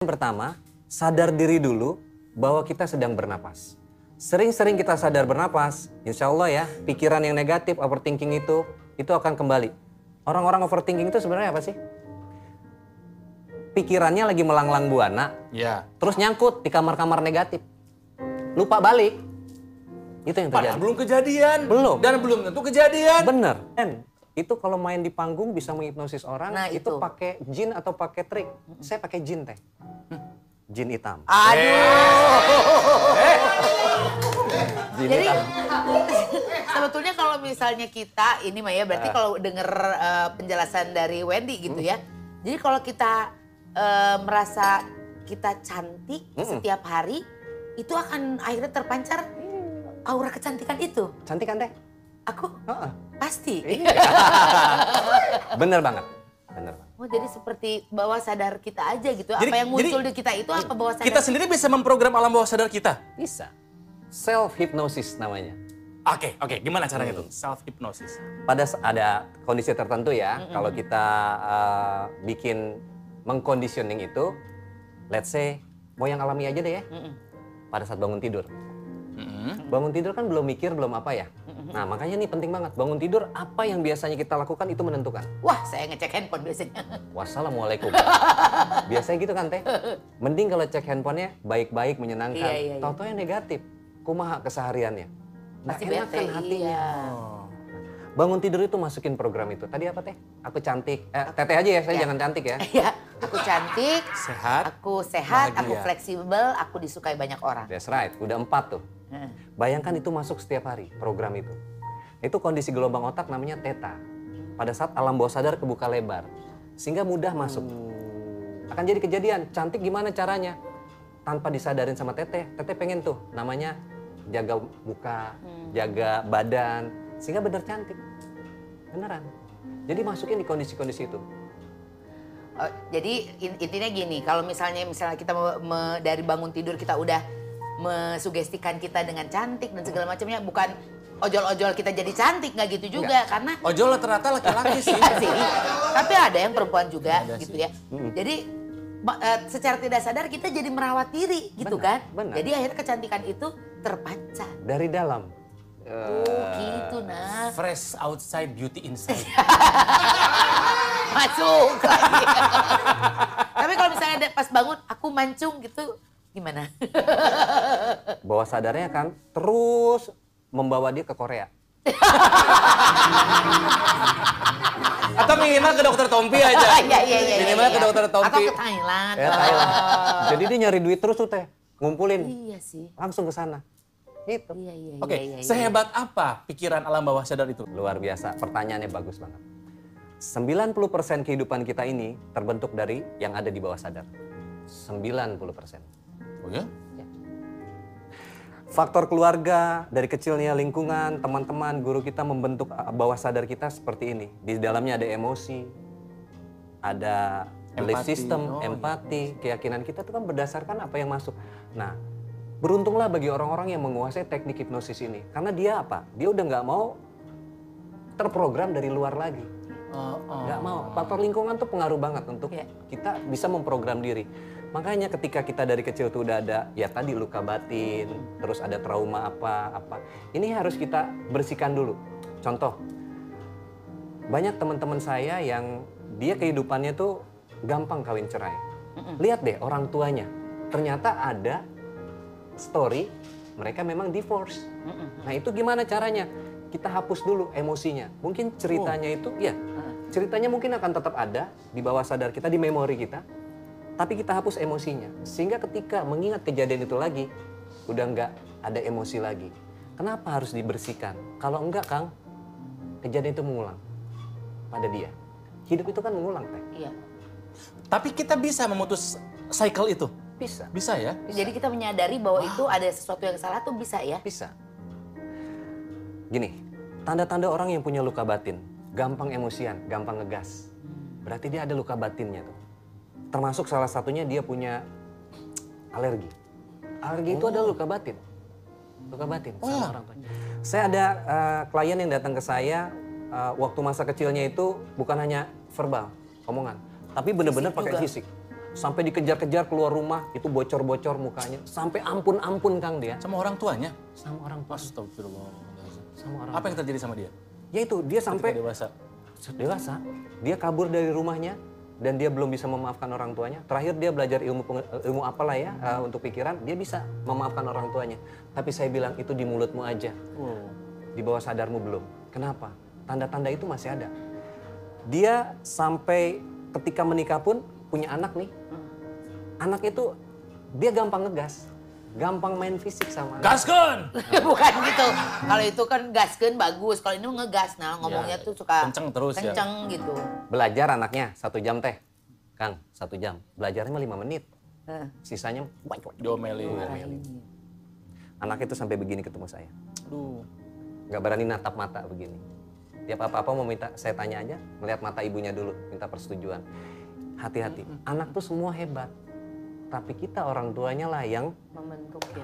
Pertama, sadar diri dulu bahwa kita sedang bernapas. Sering-sering kita sadar bernapas, insya Allah ya, pikiran yang negatif, overthinking itu akan kembali. Orang-orang overthinking itu sebenarnya apa sih? Pikirannya lagi melanglang buana, Ya. terus nyangkut di kamar-kamar negatif. Lupa balik. Itu yang terjadi. Padahal belum kejadian. Belum. Dan belum tentu kejadian. Bener. Itu kalau main di panggung bisa menghipnosis orang, Nah, itu pakai jin atau pakai trik. Saya pakai jin, Teh. Jin hitam. Aduh. Jin Jadi hitam. sebetulnya kalau misalnya kita ini Maya berarti kalau denger penjelasan dari Wendy gitu ya. Jadi kalau kita merasa kita cantik setiap hari, itu akan akhirnya terpancar aura kecantikan itu. Cantik kan, Teh? Aku pasti. Bener banget. Bener banget. Oh jadi seperti bawah sadar kita aja gitu. Apa yang muncul di kita itu apa bawah sadar? Kita sendiri bisa memprogram alam bawah sadar kita. Bisa. Self-hypnosis namanya. Oke. Gimana caranya tuh? Self hypnosis. Ada kondisi tertentu ya, kalau kita bikin mengconditioning itu, let's say, mau yang alami aja deh ya, pada saat bangun tidur. Bangun tidur kan belum mikir, belum apa ya. Nah makanya nih penting banget, bangun tidur apa yang biasanya kita lakukan itu menentukan. Wah saya ngecek handphone biasanya. Wassalamualaikum. Biasanya gitu kan Teh. Mending kalau cek handphonenya baik-baik, menyenangkan. Iya. Tahu-tahu yang negatif, kumaha kesehariannya. Nggak Pasti enak bete, kan hatinya. iya. Bangun tidur itu masukin program itu. Tadi apa Teh? Aku cantik. Teteh aja ya, saya jangan cantik ya. Iya, aku cantik, Sehat. aku sehat, bahagia. aku fleksibel, aku disukai banyak orang. That's right, udah 4 tuh. Bayangkan itu masuk setiap hari, program itu. Itu kondisi gelombang otak namanya theta. Pada saat alam bawah sadar kebuka lebar. Sehingga mudah masuk. Akan jadi kejadian, cantik gimana caranya? Tanpa disadarin sama teteh, teteh pengen tuh namanya jaga muka, jaga badan, sehingga bener cantik. Beneran. Jadi masukin di kondisi-kondisi itu. Jadi intinya gini, kalau misalnya kita dari bangun tidur kita udah mesugestikan kita dengan cantik dan segala macamnya, bukan ojol-ojol kita jadi cantik, nggak gitu juga. Karena Ojol rata-rata laki-laki sih. iya sih, tapi ada yang perempuan juga Ada gitu sih. ya. Jadi secara tidak sadar kita jadi merawat diri gitu Benar, kan. benar. Jadi akhirnya kecantikan itu terpancar. Dari dalam. Oh gitu nah. Fresh outside, beauty inside. Masuk lagi. Tapi kalau misalnya pas bangun aku mancung gitu gimana? Bawah sadarnya kan terus membawa dia ke Korea. Atau minimal ke dokter Tompi aja. Iya. Minimal ke dokter Atau Tompi. ke Thailand. Ya, Thailand. Jadi dia nyari duit terus tuh Teh. Ngumpulin. Iya sih. Langsung ke sana. Gitu. Iya. Oke, iya. sehebat apa pikiran alam bawah sadar itu? Luar biasa. Pertanyaannya bagus banget. 90% kehidupan kita ini terbentuk dari yang ada di bawah sadar. 90%. Oh ya? Faktor keluarga, dari kecilnya lingkungan, teman-teman, guru kita membentuk bawah sadar kita seperti ini. Di dalamnya ada emosi, ada belief Empati. system, Oh, empati, keyakinan kita itu kan berdasarkan apa yang masuk. Nah, beruntunglah bagi orang-orang yang menguasai teknik hipnosis ini. Karena dia apa? Dia udah nggak mau terprogram dari luar lagi. Nggak mau. Faktor lingkungan tuh pengaruh banget untuk kita bisa memprogram diri. Makanya ketika kita dari kecil tuh udah ada ya tadi luka batin, terus ada trauma apa. Ini harus kita bersihkan dulu. Contoh, banyak teman-teman saya yang dia kehidupannya tuh gampang kawin cerai. Lihat deh orang tuanya, ternyata ada story mereka memang divorce. Nah itu gimana caranya? Kita hapus dulu emosinya. Mungkin ceritanya itu, ya ceritanya mungkin akan tetap ada di bawah sadar kita, di memori kita. Tapi kita hapus emosinya. Sehingga ketika mengingat kejadian itu lagi, udah nggak ada emosi lagi. Kenapa harus dibersihkan? Kalau enggak, Kang, kejadian itu mengulang pada dia. Hidup itu kan mengulang, Teh. Iya. Tapi kita bisa memutus cycle itu? Bisa. Bisa ya? Jadi kita menyadari bahwa itu ada sesuatu yang salah tuh bisa ya? Bisa. Gini, tanda-tanda orang yang punya luka batin, gampang emosian, gampang ngegas. Berarti dia ada luka batinnya tuh. Termasuk salah satunya dia punya alergi. Alergi itu adalah luka batin. Luka batin sama orang tua. Saya ada klien yang datang ke saya waktu masa kecilnya itu bukan hanya verbal, omongan. Tapi benar-benar pakai fisik. sampai dikejar-kejar keluar rumah, itu bocor-bocor mukanya. Sampai ampun-ampun Kang dia. Sama orang tuanya? Sama orang tua. Astagfirullah. Sama orang Apa yang terjadi sama dia? Ya itu, dia Ketika sampai dewasa. Dia kabur dari rumahnya dan dia belum bisa memaafkan orang tuanya. Terakhir dia belajar ilmu apalah ya untuk pikiran, dia bisa memaafkan orang tuanya. Tapi saya bilang itu di mulutmu aja. Di bawah sadarmu belum. Kenapa? Tanda-tanda itu masih ada. Dia sampai ketika menikah pun punya anak nih. Anak itu dia gampang ngegas. Gampang main fisik sama anak. Gaskeun! Bukan gitu. Kalau itu kan gaskeun bagus. Kalau ini ngegas. Nah ngomongnya tuh suka kenceng terus ya? Kenceng gitu. Belajar anaknya 1 jam teh. Kang, 1 jam. Belajarnya mah 5 menit. Heeh. Sisanya Diomelin. Anak itu sampai begini ketemu saya. Aduh. Nggak berani natap mata begini. Tiap apa-apa mau minta, saya tanya aja, melihat mata ibunya dulu, minta persetujuan. Hati-hati, anak tuh semua hebat. Tapi kita orang tuanya lah yang Membentuk ya.